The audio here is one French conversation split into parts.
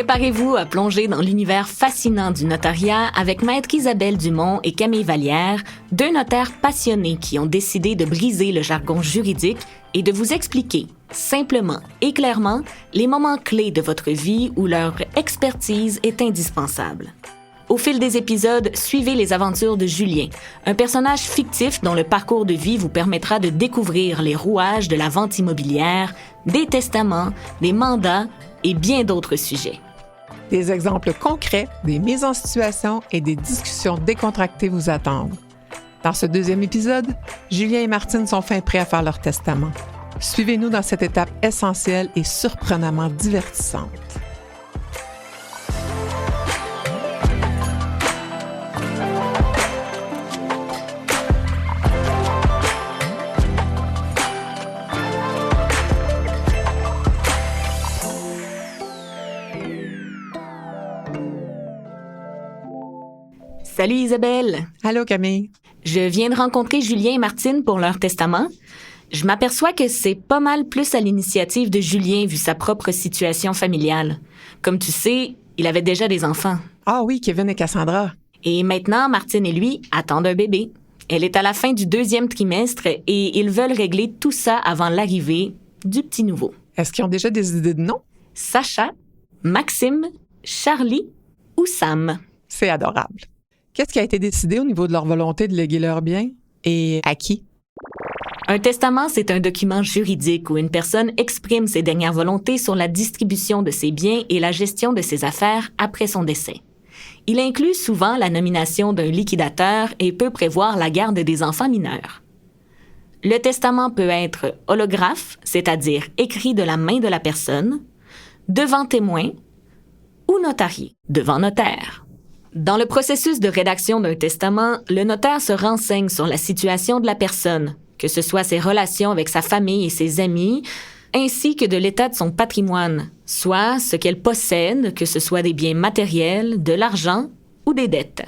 Préparez-vous à plonger dans l'univers fascinant du notariat avec Maître Isabelle Dumont et Camille Vallière, deux notaires passionnés qui ont décidé de briser le jargon juridique et de vous expliquer, simplement et clairement, les moments clés de votre vie où leur expertise est indispensable. Au fil des épisodes, suivez les aventures de Julien, un personnage fictif dont le parcours de vie vous permettra de découvrir les rouages de la vente immobilière, des testaments, des mandats et bien d'autres sujets. Des exemples concrets, des mises en situation et des discussions décontractées vous attendent. Dans ce deuxième épisode, Julien et Martine sont fin prêts à faire leur testament. Suivez-nous dans cette étape essentielle et surprenamment divertissante. Salut Isabelle! Allô Camille! Je viens de rencontrer Julien et Martine pour leur testament. Je m'aperçois que c'est pas mal plus à l'initiative de Julien vu sa propre situation familiale. Comme tu sais, il avait déjà des enfants. Ah oui, Kevin et Cassandra. Et maintenant, Martine et lui attendent un bébé. Elle est à la fin du 2e trimestre et ils veulent régler tout ça avant l'arrivée du petit nouveau. Est-ce qu'ils ont déjà des idées de nom? Sacha, Maxime, Charlie ou Sam. C'est adorable. Qu'est-ce qui a été décidé au niveau de leur volonté de léguer leurs biens et à qui? Un testament, c'est un document juridique où une personne exprime ses dernières volontés sur la distribution de ses biens et la gestion de ses affaires après son décès. Il inclut souvent la nomination d'un liquidateur et peut prévoir la garde des enfants mineurs. Le testament peut être holographe, c'est-à-dire écrit de la main de la personne, devant témoin ou notarié, devant notaire. Dans le processus de rédaction d'un testament, le notaire se renseigne sur la situation de la personne, que ce soit ses relations avec sa famille et ses amis, ainsi que de l'état de son patrimoine, soit ce qu'elle possède, que ce soit des biens matériels, de l'argent ou des dettes.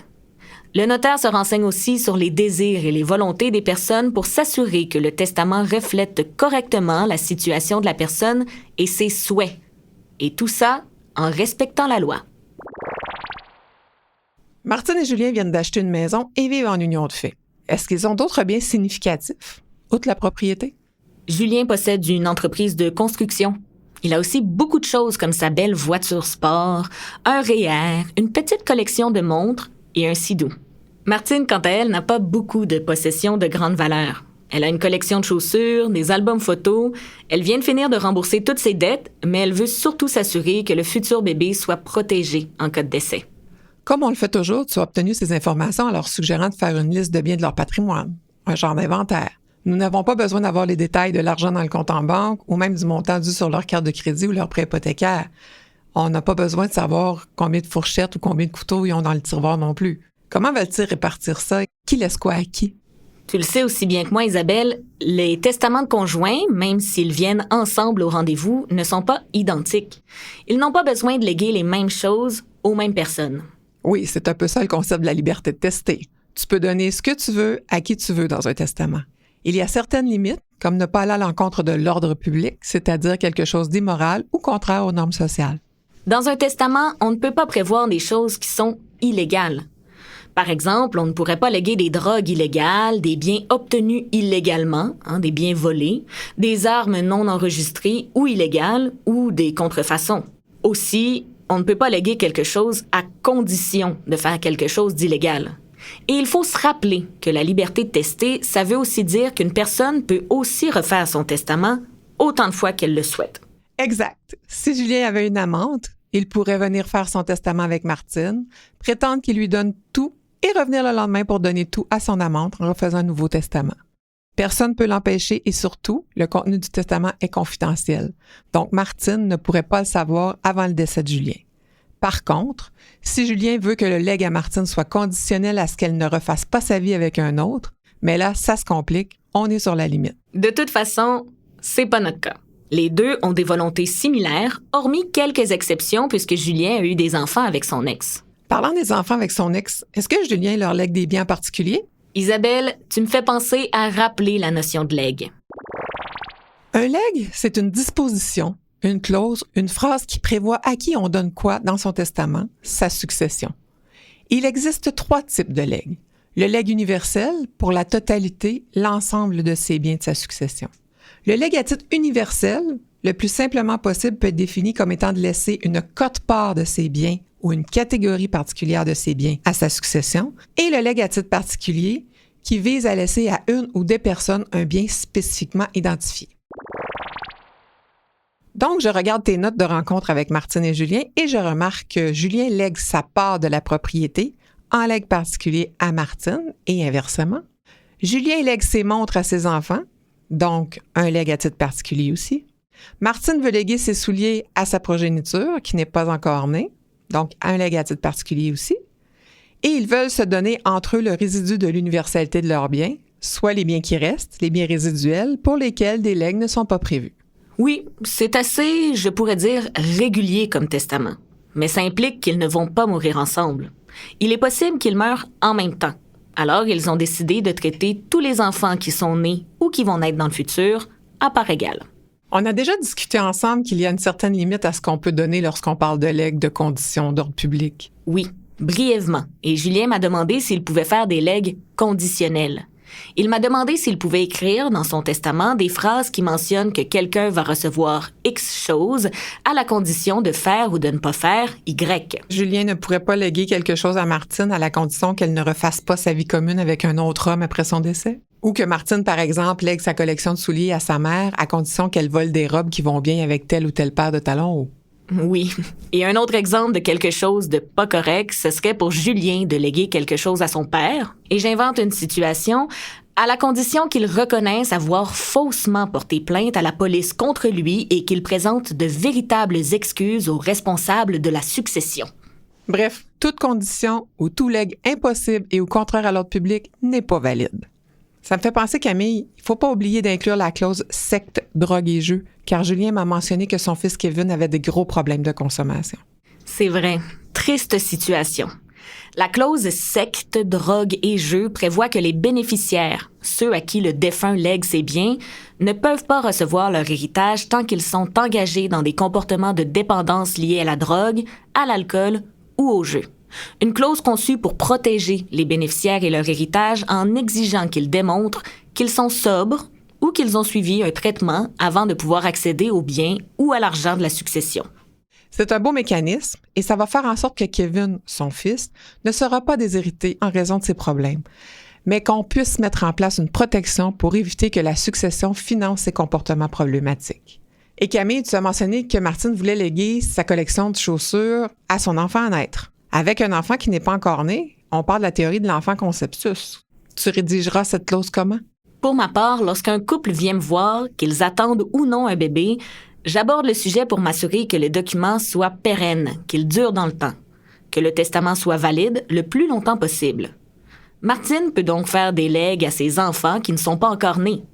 Le notaire se renseigne aussi sur les désirs et les volontés des personnes pour s'assurer que le testament reflète correctement la situation de la personne et ses souhaits. Et tout ça en respectant la loi. Martine et Julien viennent d'acheter une maison et vivent en union de fait. Est-ce qu'ils ont d'autres biens significatifs, outre la propriété? Julien possède une entreprise de construction. Il a aussi beaucoup de choses comme sa belle voiture sport, un REER, une petite collection de montres et un sidou. Martine, quant à elle, n'a pas beaucoup de possessions de grande valeur. Elle a une collection de chaussures, des albums photos. Elle vient de finir de rembourser toutes ses dettes, mais elle veut surtout s'assurer que le futur bébé soit protégé en cas de décès. Comme on le fait toujours, tu as obtenu ces informations en leur suggérant de faire une liste de biens de leur patrimoine, un genre d'inventaire. Nous n'avons pas besoin d'avoir les détails de l'argent dans le compte en banque ou même du montant dû sur leur carte de crédit ou leur prêt hypothécaire. On n'a pas besoin de savoir combien de fourchettes ou combien de couteaux ils ont dans le tiroir non plus. Comment veulent-ils répartir ça? Qui laisse quoi à qui? Tu le sais aussi bien que moi, Isabelle, les testaments de conjoints, même s'ils viennent ensemble au rendez-vous, ne sont pas identiques. Ils n'ont pas besoin de léguer les mêmes choses aux mêmes personnes. Oui, c'est un peu ça le concept de la liberté de tester. Tu peux donner ce que tu veux à qui tu veux dans un testament. Il y a certaines limites, comme ne pas aller à l'encontre de l'ordre public, c'est-à-dire quelque chose d'immoral ou contraire aux normes sociales. Dans un testament, on ne peut pas prévoir des choses qui sont illégales. Par exemple, on ne pourrait pas léguer des drogues illégales, des biens obtenus illégalement, des biens volés, des armes non enregistrées ou illégales, ou des contrefaçons. Aussi, on ne peut pas léguer quelque chose à condition de faire quelque chose d'illégal. Et il faut se rappeler que la liberté de tester, ça veut aussi dire qu'une personne peut aussi refaire son testament autant de fois qu'elle le souhaite. Exact. Si Julien avait une amante, il pourrait venir faire son testament avec Martine, prétendre qu'il lui donne tout et revenir le lendemain pour donner tout à son amante en refaisant un nouveau testament. Personne ne peut l'empêcher et surtout, le contenu du testament est confidentiel. Donc, Martine ne pourrait pas le savoir avant le décès de Julien. Par contre, si Julien veut que le legs à Martine soit conditionnel à ce qu'elle ne refasse pas sa vie avec un autre, mais là, ça se complique, on est sur la limite. De toute façon, c'est pas notre cas. Les deux ont des volontés similaires, hormis quelques exceptions puisque Julien a eu des enfants avec son ex. Parlant des enfants avec son ex, est-ce que Julien leur lègue des biens particuliers? Isabelle, tu me fais penser à rappeler la notion de legs. Un legs, c'est une disposition, une clause, une phrase qui prévoit à qui on donne quoi dans son testament, sa succession. Il existe 3 types de legs. Le legs universel, pour la totalité, l'ensemble de ses biens de sa succession. Le legs à titre universel, le plus simplement possible, peut être défini comme étant de laisser une quote-part de ses biens ou une catégorie particulière de ses biens à sa succession. Et le legs à titre particulier, qui vise à laisser à une ou des personnes un bien spécifiquement identifié. Donc, je regarde tes notes de rencontre avec Martine et Julien et je remarque que Julien lègue sa part de la propriété en legs particulier à Martine et inversement. Julien lègue ses montres à ses enfants, donc un legs à titre particulier aussi. Martine veut léguer ses souliers à sa progéniture qui n'est pas encore née, donc un legs à titre particulier aussi. Et ils veulent se donner entre eux le résidu de l'universalité de leurs biens, soit les biens qui restent, les biens résiduels, pour lesquels des legs ne sont pas prévus. Oui, c'est assez, je pourrais dire, régulier comme testament. Mais ça implique qu'ils ne vont pas mourir ensemble. Il est possible qu'ils meurent en même temps. Alors, ils ont décidé de traiter tous les enfants qui sont nés ou qui vont naître dans le futur à part égale. On a déjà discuté ensemble qu'il y a une certaine limite à ce qu'on peut donner lorsqu'on parle de legs de conditions d'ordre public. Oui, brièvement. Et Julien m'a demandé s'il pouvait faire des legs conditionnels. Il m'a demandé s'il pouvait écrire dans son testament des phrases qui mentionnent que quelqu'un va recevoir X choses à la condition de faire ou de ne pas faire Y. Julien ne pourrait pas léguer quelque chose à Martine à la condition qu'elle ne refasse pas sa vie commune avec un autre homme après son décès? Ou que Martine, par exemple, lègue sa collection de souliers à sa mère à condition qu'elle vole des robes qui vont bien avec telle ou telle paire de talons hauts? Oui. Et un autre exemple de quelque chose de pas correct, ce serait pour Julien de léguer quelque chose à son père. Et j'invente une situation à la condition qu'il reconnaisse avoir faussement porté plainte à la police contre lui et qu'il présente de véritables excuses aux responsables de la succession. Bref, toute condition ou tout legs impossible et ou contraire à l'ordre public n'est pas valide. Ça me fait penser, Camille, il faut pas oublier d'inclure la clause secte, drogue et jeu, car Julien m'a mentionné que son fils Kevin avait de gros problèmes de consommation. C'est vrai. Triste situation. La clause secte, drogue et jeu prévoit que les bénéficiaires, ceux à qui le défunt lègue ses biens, ne peuvent pas recevoir leur héritage tant qu'ils sont engagés dans des comportements de dépendance liés à la drogue, à l'alcool ou au jeu. Une clause conçue pour protéger les bénéficiaires et leur héritage en exigeant qu'ils démontrent qu'ils sont sobres ou qu'ils ont suivi un traitement avant de pouvoir accéder aux biens ou à l'argent de la succession. C'est un beau mécanisme et ça va faire en sorte que Kevin, son fils, ne sera pas déshérité en raison de ses problèmes, mais qu'on puisse mettre en place une protection pour éviter que la succession finance ses comportements problématiques. Et Camille, tu as mentionné que Martine voulait léguer sa collection de chaussures à son enfant à naître. Avec un enfant qui n'est pas encore né, on parle de la théorie de l'enfant conceptus. Tu rédigeras cette clause comment? Pour ma part, lorsqu'un couple vient me voir, qu'ils attendent ou non un bébé, j'aborde le sujet pour m'assurer que le document soit pérenne, qu'il dure dans le temps, que le testament soit valide le plus longtemps possible. Martine peut donc faire des legs à ses enfants qui ne sont pas encore nés.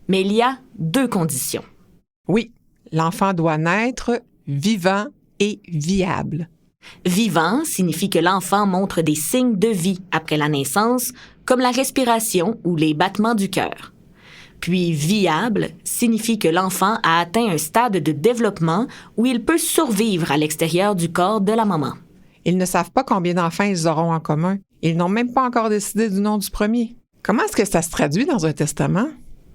Mais il y a 2 conditions. Oui, l'enfant doit naître vivant et viable. Vivant signifie que l'enfant montre des signes de vie après la naissance, comme la respiration ou les battements du cœur. Puis viable signifie que l'enfant a atteint un stade de développement où il peut survivre à l'extérieur du corps de la maman. Ils ne savent pas combien d'enfants ils auront en commun. Ils n'ont même pas encore décidé du nom du premier. Comment est-ce que ça se traduit dans un testament?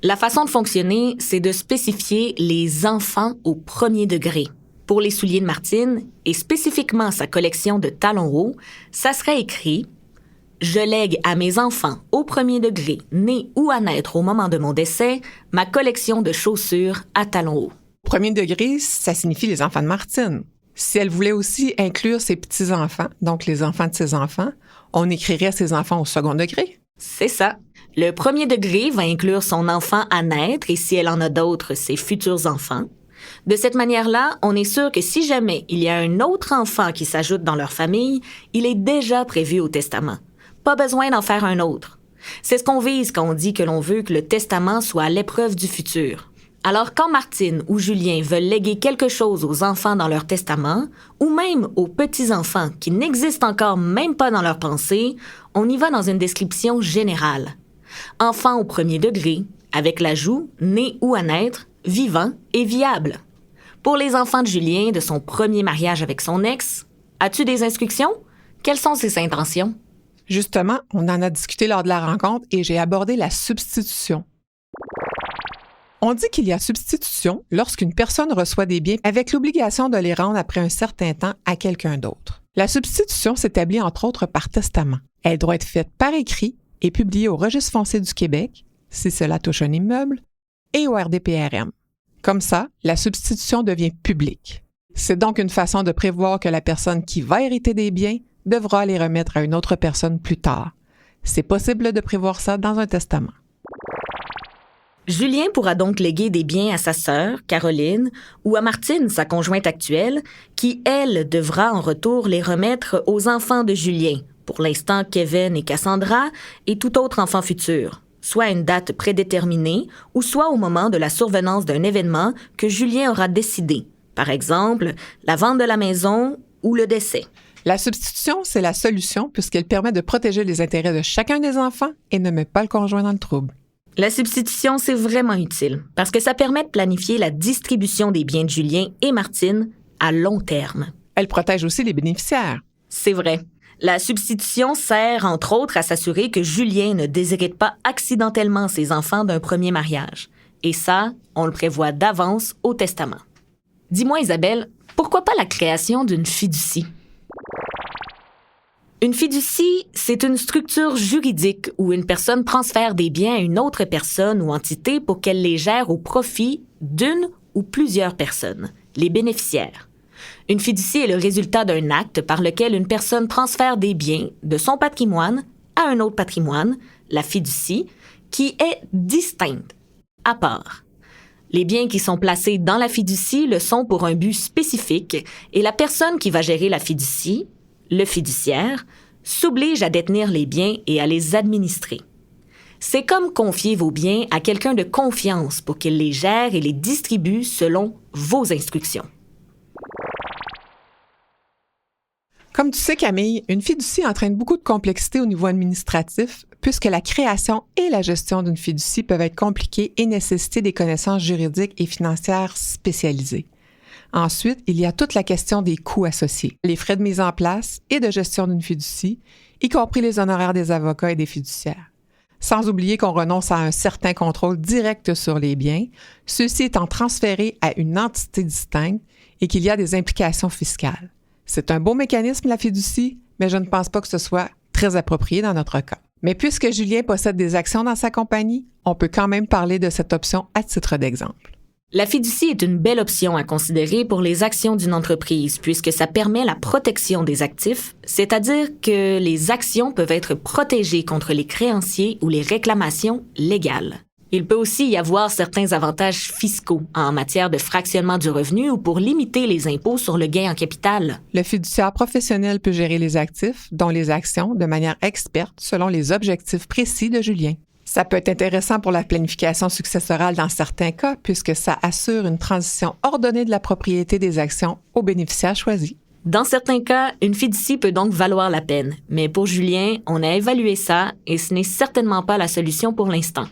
La façon de fonctionner, c'est de spécifier les enfants au premier degré. Pour les souliers de Martine, et spécifiquement sa collection de talons hauts, ça serait écrit « Je lègue à mes enfants au premier degré, nés ou à naître au moment de mon décès, ma collection de chaussures à talons hauts. » Premier degré, ça signifie les enfants de Martine. Si elle voulait aussi inclure ses petits-enfants, donc les enfants de ses enfants, on écrirait ses enfants au second degré. C'est ça. Le premier degré va inclure son enfant à naître et si elle en a d'autres, ses futurs enfants. De cette manière-là, on est sûr que si jamais il y a un autre enfant qui s'ajoute dans leur famille, il est déjà prévu au testament. Pas besoin d'en faire un autre. C'est ce qu'on vise quand on dit que l'on veut que le testament soit à l'épreuve du futur. Alors quand Martine ou Julien veulent léguer quelque chose aux enfants dans leur testament, ou même aux petits-enfants qui n'existent encore même pas dans leur pensée, on y va dans une description générale. Enfant au premier degré, avec l'ajout « né ou à naître », vivant et viable. Pour les enfants de Julien de son premier mariage avec son ex, as-tu des instructions? Quelles sont ses intentions? Justement, on en a discuté lors de la rencontre et j'ai abordé la substitution. On dit qu'il y a substitution lorsqu'une personne reçoit des biens avec l'obligation de les rendre après un certain temps à quelqu'un d'autre. La substitution s'établit entre autres par testament. Elle doit être faite par écrit et publiée au Registre foncier du Québec, si cela touche un immeuble, et au RDPRM. Comme ça, la substitution devient publique. C'est donc une façon de prévoir que la personne qui va hériter des biens devra les remettre à une autre personne plus tard. C'est possible de prévoir ça dans un testament. Julien pourra donc léguer des biens à sa sœur, Caroline, ou à Martine, sa conjointe actuelle, qui, elle, devra en retour les remettre aux enfants de Julien, pour l'instant Kevin et Cassandra, et tout autre enfant futur, soit à une date prédéterminée ou soit au moment de la survenance d'un événement que Julien aura décidé, par exemple la vente de la maison ou le décès. La substitution, c'est la solution puisqu'elle permet de protéger les intérêts de chacun des enfants et ne met pas le conjoint dans le trouble. La substitution, c'est vraiment utile parce que ça permet de planifier la distribution des biens de Julien et Martine à long terme. Elle protège aussi les bénéficiaires. C'est vrai. La substitution sert, entre autres, à s'assurer que Julien ne déshérite pas accidentellement ses enfants d'un premier mariage. Et ça, on le prévoit d'avance au testament. Dis-moi, Isabelle, pourquoi pas la création d'une fiducie? Une fiducie, c'est une structure juridique où une personne transfère des biens à une autre personne ou entité pour qu'elle les gère au profit d'une ou plusieurs personnes, les bénéficiaires. Une fiducie est le résultat d'un acte par lequel une personne transfère des biens de son patrimoine à un autre patrimoine, la fiducie, qui est distincte, à part. Les biens qui sont placés dans la fiducie le sont pour un but spécifique et la personne qui va gérer la fiducie, le fiduciaire, s'oblige à détenir les biens et à les administrer. C'est comme confier vos biens à quelqu'un de confiance pour qu'il les gère et les distribue selon vos instructions. Comme tu sais, Camille, une fiducie entraîne beaucoup de complexité au niveau administratif puisque la création et la gestion d'une fiducie peuvent être compliquées et nécessiter des connaissances juridiques et financières spécialisées. Ensuite, il y a toute la question des coûts associés, les frais de mise en place et de gestion d'une fiducie, y compris les honoraires des avocats et des fiduciaires. Sans oublier qu'on renonce à un certain contrôle direct sur les biens, ceux-ci étant transférés à une entité distincte et qu'il y a des implications fiscales. C'est un beau mécanisme, la fiducie, mais je ne pense pas que ce soit très approprié dans notre cas. Mais puisque Julien possède des actions dans sa compagnie, on peut quand même parler de cette option à titre d'exemple. La fiducie est une belle option à considérer pour les actions d'une entreprise puisque ça permet la protection des actifs, c'est-à-dire que les actions peuvent être protégées contre les créanciers ou les réclamations légales. Il peut aussi y avoir certains avantages fiscaux en matière de fractionnement du revenu ou pour limiter les impôts sur le gain en capital. Le fiduciaire professionnel peut gérer les actifs, dont les actions, de manière experte selon les objectifs précis de Julien. Ça peut être intéressant pour la planification successorale dans certains cas, puisque ça assure une transition ordonnée de la propriété des actions aux bénéficiaires choisis. Dans certains cas, une fiducie peut donc valoir la peine. Mais pour Julien, on a évalué ça et ce n'est certainement pas la solution pour l'instant.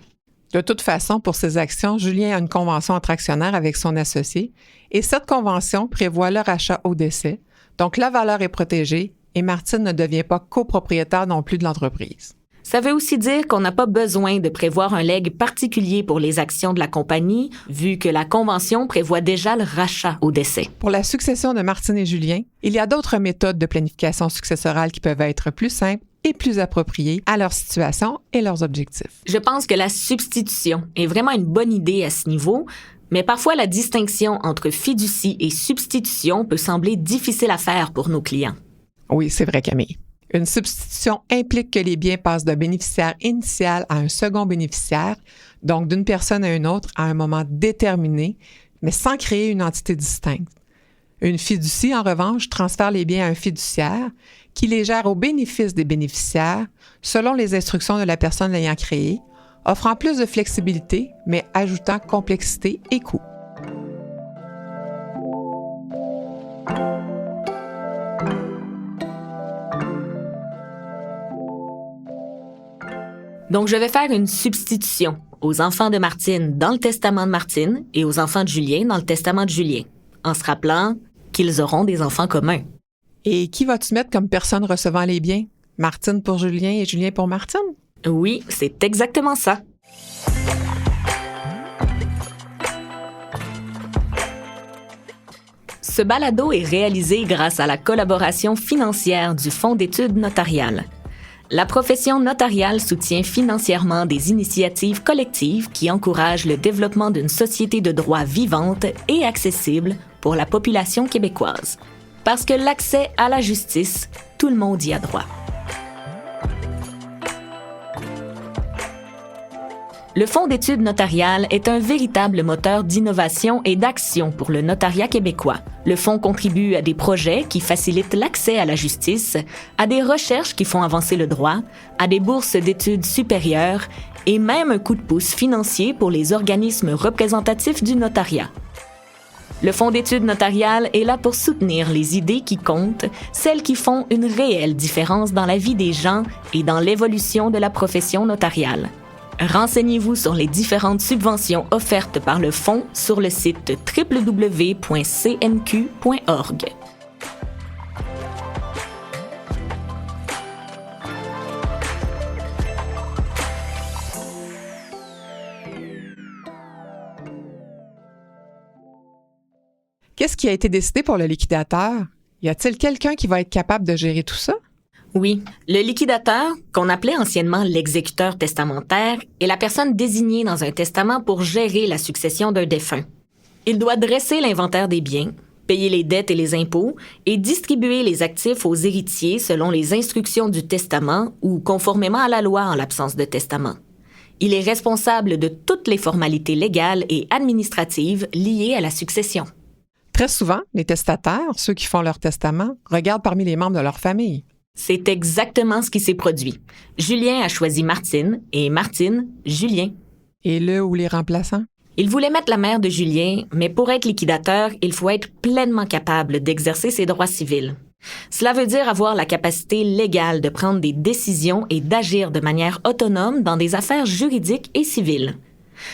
De toute façon, pour ces actions, Julien a une convention entre actionnaires avec son associé et cette convention prévoit leur achat au décès. Donc, la valeur est protégée et Martine ne devient pas copropriétaire non plus de l'entreprise. Ça veut aussi dire qu'on n'a pas besoin de prévoir un legs particulier pour les actions de la compagnie, vu que la convention prévoit déjà le rachat au décès. Pour la succession de Martine et Julien, il y a d'autres méthodes de planification successorale qui peuvent être plus simples et plus appropriées à leur situation et leurs objectifs. Je pense que la substitution est vraiment une bonne idée à ce niveau, mais parfois la distinction entre fiducie et substitution peut sembler difficile à faire pour nos clients. Oui, c'est vrai, Camille. Une substitution implique que les biens passent d'un bénéficiaire initial à un second bénéficiaire, donc d'une personne à une autre à un moment déterminé, mais sans créer une entité distincte. Une fiducie, en revanche, transfère les biens à un fiduciaire qui les gère au bénéfice des bénéficiaires selon les instructions de la personne l'ayant créé, offrant plus de flexibilité, mais ajoutant complexité et coût. Donc, je vais faire une substitution aux enfants de Martine dans le testament de Martine et aux enfants de Julien dans le testament de Julien. en se rappelant qu'ils auront des enfants communs. Et qui vas-tu mettre comme personne recevant les biens? Martine pour Julien et Julien pour Martine? Oui, c'est exactement ça. Ce balado est réalisé grâce à la collaboration financière du Fonds d'études notariales. La profession notariale soutient financièrement des initiatives collectives qui encouragent le développement d'une société de droit vivante et accessible pour la population québécoise. Parce que l'accès à la justice, tout le monde y a droit. Le Fonds d'études notariales est un véritable moteur d'innovation et d'action pour le notariat québécois. Le fonds contribue à des projets qui facilitent l'accès à la justice, à des recherches qui font avancer le droit, à des bourses d'études supérieures et même un coup de pouce financier pour les organismes représentatifs du notariat. Le Fonds d'études notariales est là pour soutenir les idées qui comptent, celles qui font une réelle différence dans la vie des gens et dans l'évolution de la profession notariale. Renseignez-vous sur les différentes subventions offertes par le Fonds sur le site www.cnq.org. Qu'est-ce qui a été décidé pour le liquidateur? Y a-t-il quelqu'un qui va être capable de gérer tout ça? Oui, le liquidateur, qu'on appelait anciennement l'exécuteur testamentaire, est la personne désignée dans un testament pour gérer la succession d'un défunt. Il doit dresser l'inventaire des biens, payer les dettes et les impôts et distribuer les actifs aux héritiers selon les instructions du testament ou conformément à la loi en l'absence de testament. Il est responsable de toutes les formalités légales et administratives liées à la succession. Très souvent, les testataires, ceux qui font leur testament, regardent parmi les membres de leur famille. C'est exactement ce qui s'est produit. Julien a choisi Martine et Martine, Julien. Et le ou les remplaçants? Il voulait mettre la mère de Julien, mais pour être liquidateur, il faut être pleinement capable d'exercer ses droits civils. Cela veut dire avoir la capacité légale de prendre des décisions et d'agir de manière autonome dans des affaires juridiques et civiles.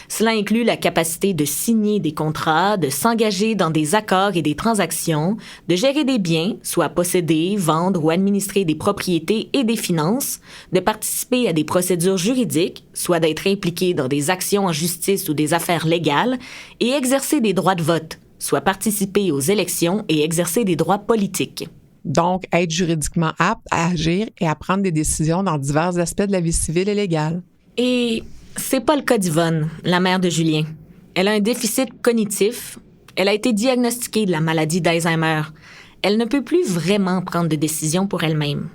Cela inclut la capacité de signer des contrats, de s'engager dans des accords et des transactions, de gérer des biens, soit posséder, vendre ou administrer des propriétés et des finances, de participer à des procédures juridiques, soit d'être impliqué dans des actions en justice ou des affaires légales, et exercer des droits de vote, soit participer aux élections et exercer des droits politiques. Donc, être juridiquement apte à agir et à prendre des décisions dans divers aspects de la vie civile et légale. Et c'est pas le cas d'Yvonne, la mère de Julien. Elle a un déficit cognitif. Elle a été diagnostiquée de la maladie d'Alzheimer. Elle ne peut plus vraiment prendre de décisions pour elle-même.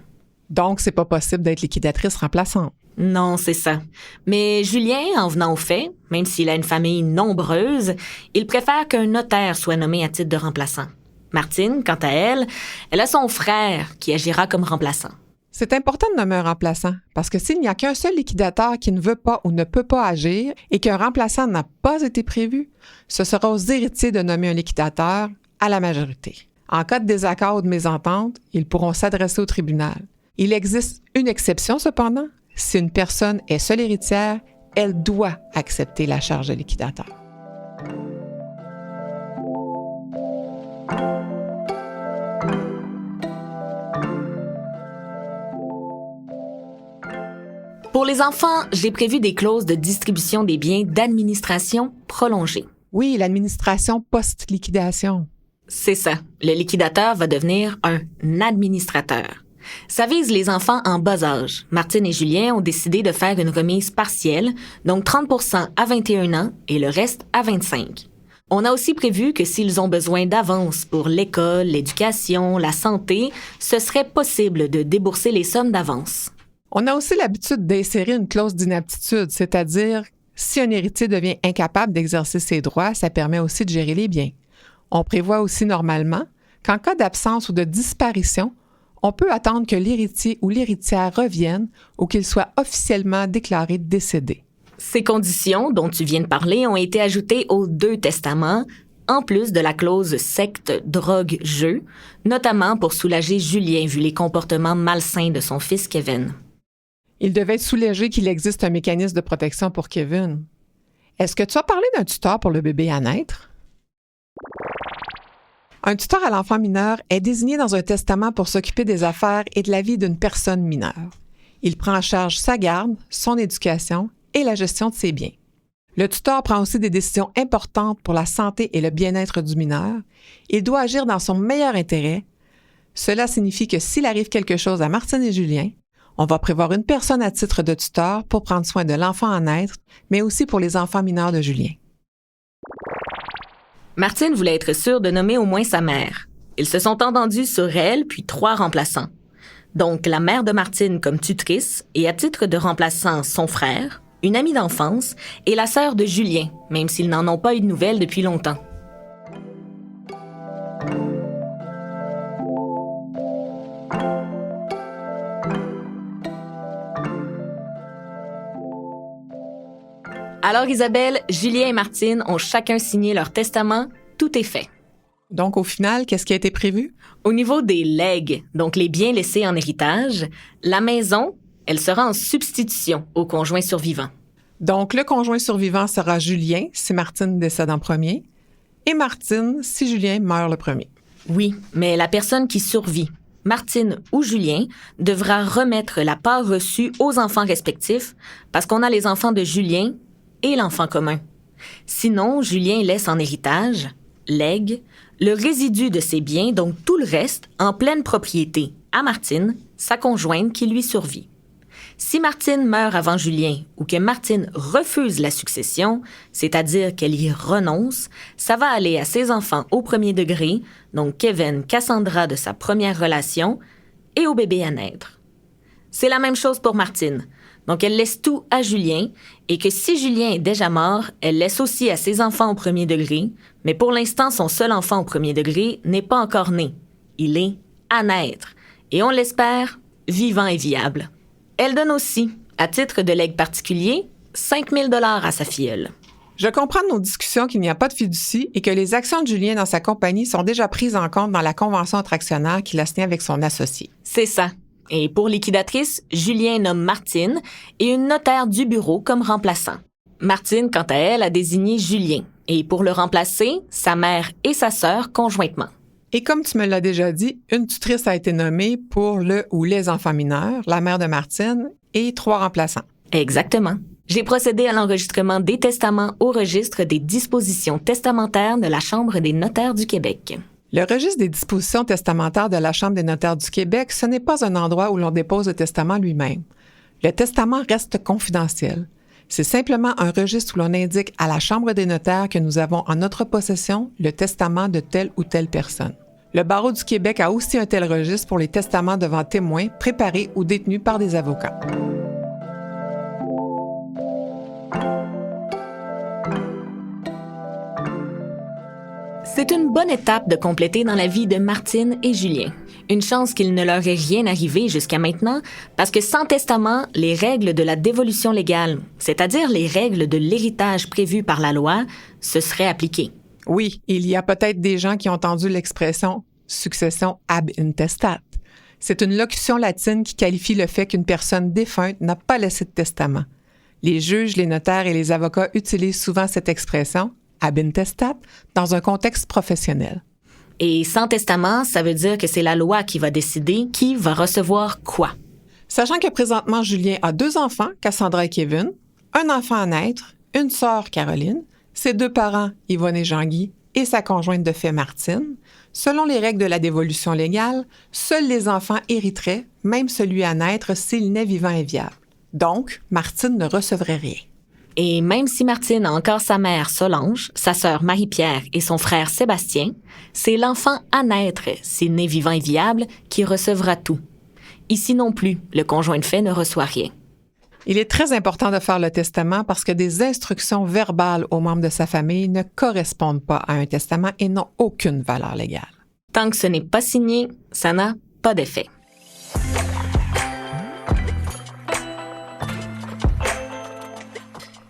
Donc, c'est pas possible d'être liquidatrice remplaçante. Non, c'est ça. Mais Julien, en venant au fait, même s'il a une famille nombreuse, il préfère qu'un notaire soit nommé à titre de remplaçant. Martine, quant à elle, elle a son frère qui agira comme remplaçant. C'est important de nommer un remplaçant, parce que s'il n'y a qu'un seul liquidateur qui ne veut pas ou ne peut pas agir et qu'un remplaçant n'a pas été prévu, ce sera aux héritiers de nommer un liquidateur à la majorité. En cas de désaccord ou de mésentente, ils pourront s'adresser au tribunal. Il existe une exception cependant. Si une personne est seule héritière, elle doit accepter la charge de liquidateur. Pour les enfants, j'ai prévu des clauses de distribution des biens d'administration prolongée. Oui, l'administration post-liquidation. C'est ça. Le liquidateur va devenir un administrateur. Ça vise les enfants en bas âge. Martine et Julien ont décidé de faire une remise partielle, donc 30% à 21 ans et le reste à 25. On a aussi prévu que s'ils ont besoin d'avance pour l'école, l'éducation, la santé, ce serait possible de débourser les sommes d'avance. On a aussi l'habitude d'insérer une clause d'inaptitude, c'est-à-dire si un héritier devient incapable d'exercer ses droits, ça permet aussi de gérer les biens. On prévoit aussi normalement qu'en cas d'absence ou de disparition, on peut attendre que l'héritier ou l'héritière revienne ou qu'il soit officiellement déclaré décédé. Ces conditions dont tu viens de parler ont été ajoutées aux 2 testaments, en plus de la clause secte, drogue, jeu, notamment pour soulager Julien vu les comportements malsains de son fils Kevin. Il devait être soulagé qu'il existe un mécanisme de protection pour Kevin. Est-ce que tu as parlé d'un tuteur pour le bébé à naître? Un tuteur à l'enfant mineur est désigné dans un testament pour s'occuper des affaires et de la vie d'une personne mineure. Il prend en charge sa garde, son éducation et la gestion de ses biens. Le tuteur prend aussi des décisions importantes pour la santé et le bien-être du mineur. Il doit agir dans son meilleur intérêt. Cela signifie que s'il arrive quelque chose à Martine et Julien, on va prévoir une personne à titre de tuteur pour prendre soin de l'enfant à naître, mais aussi pour les enfants mineurs de Julien. Martine voulait être sûre de nommer au moins sa mère. Ils se sont entendus sur elle, puis 3 remplaçants. Donc, la mère de Martine comme tutrice et à titre de remplaçant son frère, une amie d'enfance et la sœur de Julien, même s'ils n'en ont pas eu de nouvelles depuis longtemps. Alors Isabelle, Julien et Martine ont chacun signé leur testament, tout est fait. Donc au final, qu'est-ce qui a été prévu? Au niveau des legs, donc les biens laissés en héritage, la maison, elle sera en substitution au conjoint survivant. Donc le conjoint survivant sera Julien si Martine décède en premier et Martine si Julien meurt le premier. Oui, mais la personne qui survit, Martine ou Julien, devra remettre la part reçue aux enfants respectifs parce qu'on a les enfants de Julien et l'enfant commun. Sinon, Julien laisse en héritage, legs, le résidu de ses biens, donc tout le reste, en pleine propriété, à Martine, sa conjointe qui lui survit. Si Martine meurt avant Julien ou que Martine refuse la succession, c'est-à-dire qu'elle y renonce, ça va aller à ses enfants au premier degré, donc Kevin, Cassandra de sa première relation, et au bébé à naître. C'est la même chose pour Martine. Donc, elle laisse tout à Julien et que si Julien est déjà mort, elle laisse aussi à ses enfants au premier degré, mais pour l'instant, son seul enfant au premier degré n'est pas encore né. Il est à naître et on l'espère vivant et viable. Elle donne aussi, à titre de legs particulier, 5 000 $ à sa filleule. Je comprends de nos discussions qu'il n'y a pas de fiducie et que les actions de Julien dans sa compagnie sont déjà prises en compte dans la convention entre actionnaires qu'il a signée avec son associé. C'est ça. Et pour liquidatrice, Julien nomme Martine et une notaire du bureau comme remplaçant. Martine, quant à elle, a désigné Julien. Et pour le remplacer, sa mère et sa sœur conjointement. Et comme tu me l'as déjà dit, une tutrice a été nommée pour le ou les enfants mineurs, la mère de Martine, et 3 remplaçants. Exactement. J'ai procédé à l'enregistrement des testaments au registre des dispositions testamentaires de la Chambre des notaires du Québec. Le registre des dispositions testamentaires de la Chambre des notaires du Québec, ce n'est pas un endroit où l'on dépose le testament lui-même. Le testament reste confidentiel. C'est simplement un registre où l'on indique à la Chambre des notaires que nous avons en notre possession le testament de telle ou telle personne. Le Barreau du Québec a aussi un tel registre pour les testaments devant témoins préparés ou détenus par des avocats. C'est une bonne étape de compléter dans la vie de Martine et Julien. Une chance qu'il ne leur est rien arrivé jusqu'à maintenant, parce que sans testament, les règles de la dévolution légale, c'est-à-dire les règles de l'héritage prévues par la loi, se seraient appliquées. Oui, il y a peut-être des gens qui ont entendu l'expression « succession ab intestat ». C'est une locution latine qui qualifie le fait qu'une personne défunte n'a pas laissé de testament. Les juges, les notaires et les avocats utilisent souvent cette expression ab intestat dans un contexte professionnel. Et sans testament, ça veut dire que c'est la loi qui va décider qui va recevoir quoi. Sachant que présentement, Julien a 2 enfants, Cassandra et Kevin, un enfant à naître, une sœur, Caroline, ses 2 parents, Yvonne et Jean-Guy, et sa conjointe de fait, Martine, selon les règles de la dévolution légale, seuls les enfants hériteraient, même celui à naître s'il naît vivant et viable. Donc, Martine ne recevrait rien. Et même si Martine a encore sa mère Solange, sa sœur Marie-Pierre et son frère Sébastien, c'est l'enfant à naître, s'il naît vivant et viable, qui recevra tout. Ici non plus, le conjoint de fait ne reçoit rien. Il est très important de faire le testament parce que des instructions verbales aux membres de sa famille ne correspondent pas à un testament et n'ont aucune valeur légale. Tant que ce n'est pas signé, ça n'a pas d'effet.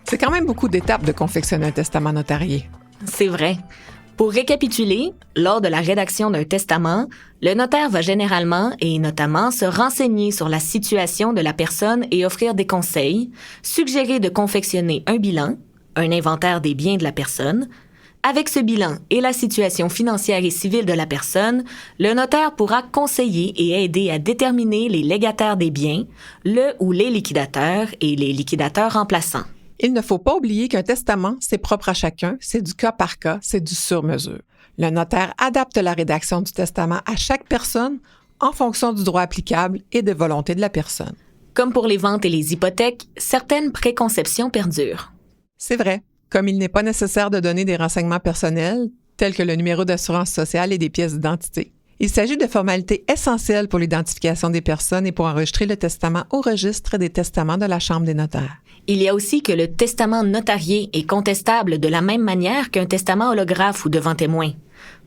C'est quand même beaucoup d'étapes de confectionner un testament notarié. C'est vrai. Pour récapituler, lors de la rédaction d'un testament, le notaire va généralement et notamment se renseigner sur la situation de la personne et offrir des conseils, suggérer de confectionner un bilan, un inventaire des biens de la personne, Avec ce bilan et la situation financière et civile de la personne, le notaire pourra conseiller et aider à déterminer les légataires des biens, le ou les liquidateurs et les liquidateurs remplaçants. Il ne faut pas oublier qu'un testament, c'est propre à chacun, c'est du cas par cas, c'est du sur-mesure. Le notaire adapte la rédaction du testament à chaque personne en fonction du droit applicable et des volontés de la personne. Comme pour les ventes et les hypothèques, certaines préconceptions perdurent. C'est vrai. Comme il n'est pas nécessaire de donner des renseignements personnels, tels que le numéro d'assurance sociale et des pièces d'identité. Il s'agit de formalités essentielles pour l'identification des personnes et pour enregistrer le testament au registre des testaments de la Chambre des notaires. Il y a aussi que le testament notarié est contestable de la même manière qu'un testament holographe ou devant témoin.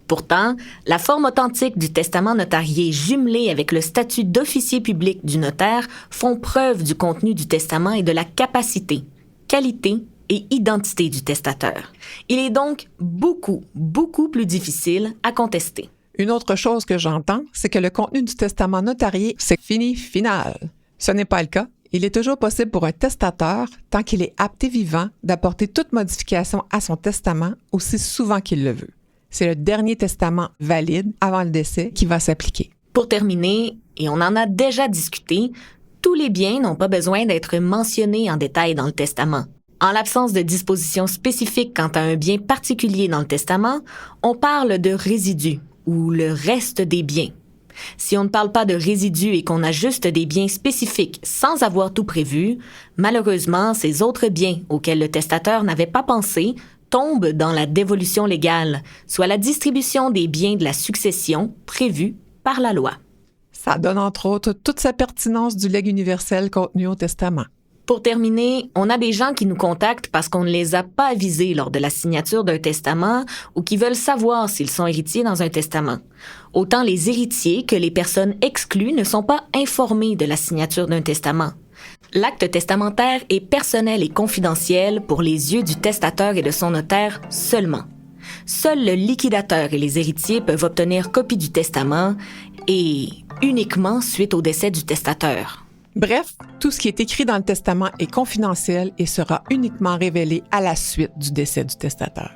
Pourtant, la forme authentique du testament notarié jumelée avec le statut d'officier public du notaire font preuve du contenu du testament et de la capacité, qualité et identité du testateur. Il est donc beaucoup plus difficile à contester. Une autre chose que j'entends, c'est que le contenu du testament notarié, c'est fini, final. Ce n'est pas le cas. Il est toujours possible pour un testateur, tant qu'il est apte et vivant, d'apporter toute modification à son testament aussi souvent qu'il le veut. C'est le dernier testament valide avant le décès qui va s'appliquer. Pour terminer, et on en a déjà discuté, tous les biens n'ont pas besoin d'être mentionnés en détail dans le testament. En l'absence de dispositions spécifiques quant à un bien particulier dans le testament, on parle de résidus ou le reste des biens. Si on ne parle pas de résidus et qu'on a juste des biens spécifiques sans avoir tout prévu, malheureusement, ces autres biens auxquels le testateur n'avait pas pensé tombent dans la dévolution légale, soit la distribution des biens de la succession prévue par la loi. Ça donne entre autres toute sa pertinence du legs universel contenu au testament. Pour terminer, on a des gens qui nous contactent parce qu'on ne les a pas avisés lors de la signature d'un testament ou qui veulent savoir s'ils sont héritiers dans un testament. Autant les héritiers que les personnes exclues ne sont pas informés de la signature d'un testament. L'acte testamentaire est personnel et confidentiel pour les yeux du testateur et de son notaire seulement. Seul le liquidateur et les héritiers peuvent obtenir copie du testament et uniquement suite au décès du testateur. Bref, tout ce qui est écrit dans le testament est confidentiel et sera uniquement révélé à la suite du décès du testateur.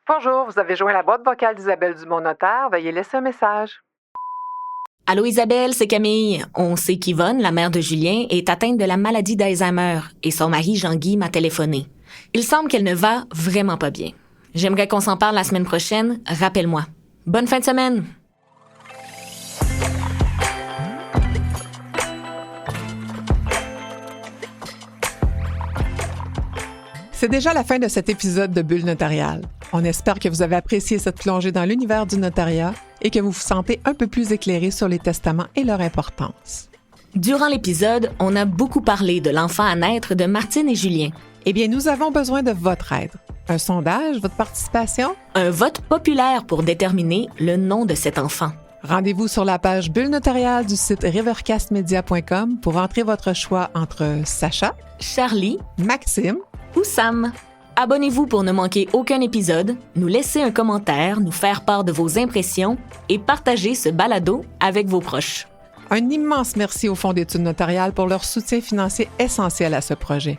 Bonjour, vous avez joint la boîte vocale d'Isabelle Dumont notaire. Veuillez laisser un message. Allô Isabelle, c'est Camille. On sait qu'Yvonne, la mère de Julien, est atteinte de la maladie d'Alzheimer et son mari Jean-Guy m'a téléphoné. Il semble qu'elle ne va vraiment pas bien. J'aimerais qu'on s'en parle la semaine prochaine. Rappelle-moi. Bonne fin de semaine! C'est déjà la fin de cet épisode de Bulle notariale. On espère que vous avez apprécié cette plongée dans l'univers du notariat et que vous vous sentez un peu plus éclairé sur les testaments et leur importance. Durant l'épisode, on a beaucoup parlé de l'enfant à naître de Martine et Julien. Eh bien, nous avons besoin de votre aide. Un sondage, votre participation? Un vote populaire pour déterminer le nom de cet enfant. Rendez-vous sur la page Bulle notariale du site rivercastmedia.com pour entrer votre choix entre Sacha, Charlie, Maxime ou Sam. Abonnez-vous pour ne manquer aucun épisode, nous laisser un commentaire, nous faire part de vos impressions et partager ce balado avec vos proches. Un immense merci au Fonds d'études notariales pour leur soutien financier essentiel à ce projet.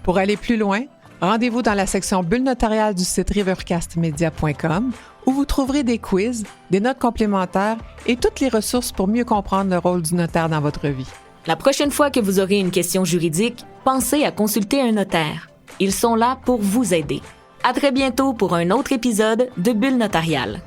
Pour aller plus loin, rendez-vous dans la section Bulle notariale du site rivercastmedia.com où vous trouverez des quiz, des notes complémentaires et toutes les ressources pour mieux comprendre le rôle du notaire dans votre vie. La prochaine fois que vous aurez une question juridique, pensez à consulter un notaire. Ils sont là pour vous aider. À très bientôt pour un autre épisode de Bulle notariale.